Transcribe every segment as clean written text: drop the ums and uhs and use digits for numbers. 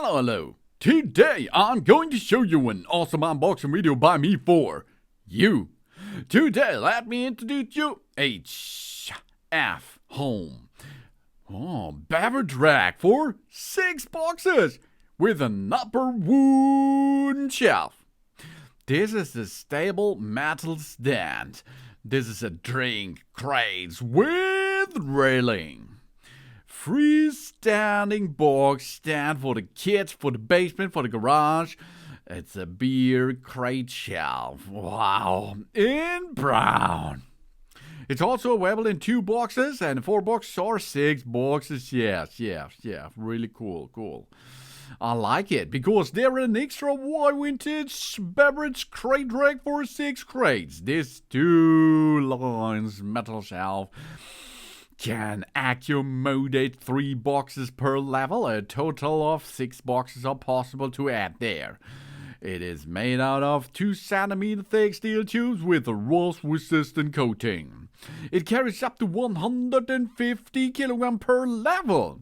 Hello. Today I'm going to show you an awesome unboxing video by me for you. Today let me introduce you HFHOME. Beverage rack for 6 boxes with an upper wooden shelf. This is a stable metal stand. This is a drink crate with railing. Freestanding box stand for the kids, for the basement, for the garage. It's a beer crate shelf. Wow, in brown. It's also available in 2 boxes and 4 boxes or 6 boxes. Yes, really cool. I like it because they're an extra wide vintage beverage crate rack for 6 crates. This 2 lines metal shelf can accommodate 3 boxes per level. A total of 6 boxes are possible to add there. It is made out of 2 centimeter thick steel tubes with a rust-resistant coating. It carries up to 150 kilograms per level.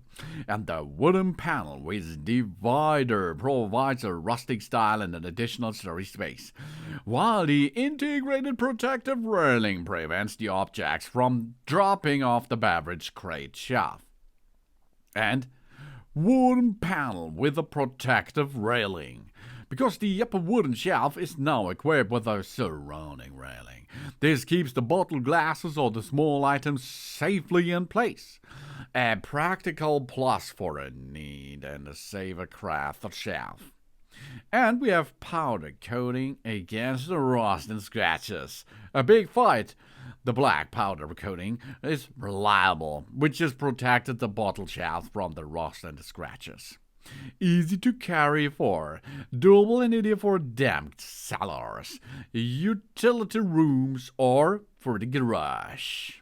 And the wooden panel with divider provides a rustic style and an additional storage space, while the integrated protective railing prevents the objects from dropping off the beverage crate shelf. And wooden panel with a protective railing, because the upper wooden shelf is now equipped with a surrounding railing. This keeps the bottle glasses or the small items safely in place. A practical plus for a neat and a safer craft shelf. And we have powder coating against the rust and scratches. A big fight. The black powder coating is reliable, which has protected the bottle shelf from the rust and the scratches. Easy to carry for durable and ideal for damp cellars, utility rooms, or for the garage.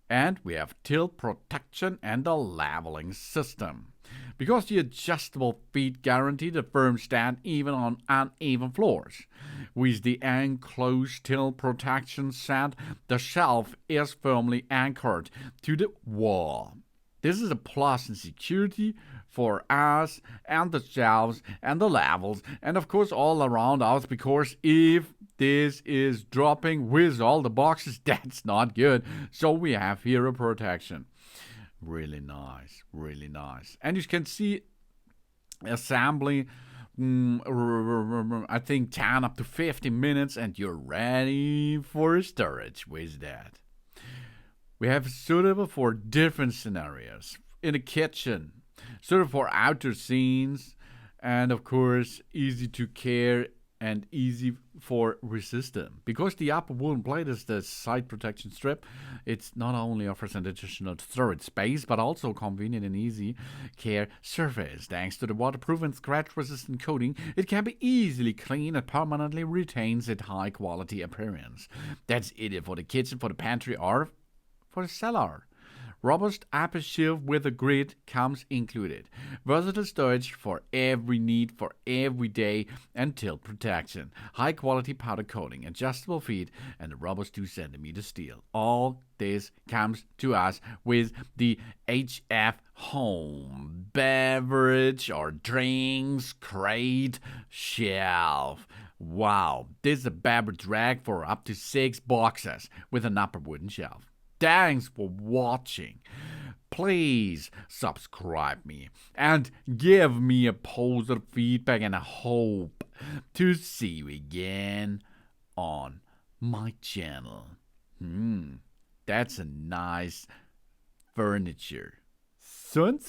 And we have tilt protection and a leveling system, because the adjustable feet guarantee the firm stand even on uneven floors. With the enclosed tilt protection set, the shelf is firmly anchored to the wall. This is a plus in security for us and the shelves and the levels and of course all around us, because if this is dropping with all the boxes, that's not good. So we have here a protection. Really nice. And you can see assembly, I think 10 up to 15 minutes and you're ready for storage with that. We have suitable for different scenarios. In the kitchen, suitable for outdoor scenes, and of course easy to care and easy for resistant. Because the upper wooden plate is the side protection strip, it not only offers an additional storage space, but also convenient and easy care surface. Thanks to the waterproof and scratch-resistant coating, it can be easily cleaned and permanently retains its high-quality appearance. That's ideal for the kitchen, for the pantry, or for the cellar. Robust upper shelf with a grid comes included. Versatile storage for every need for every day and tilt protection. High quality powder coating, adjustable feet, and a robust 2 centimeter steel. All this comes to us with the HFHOME beverage or drinks crate shelf. Wow, this is a beverage rack for up to 6 boxes with an upper wooden shelf. Thanks for watching. Please subscribe me and give me a positive feedback, and I hope to see you again on my channel. That's a nice furniture. Sun.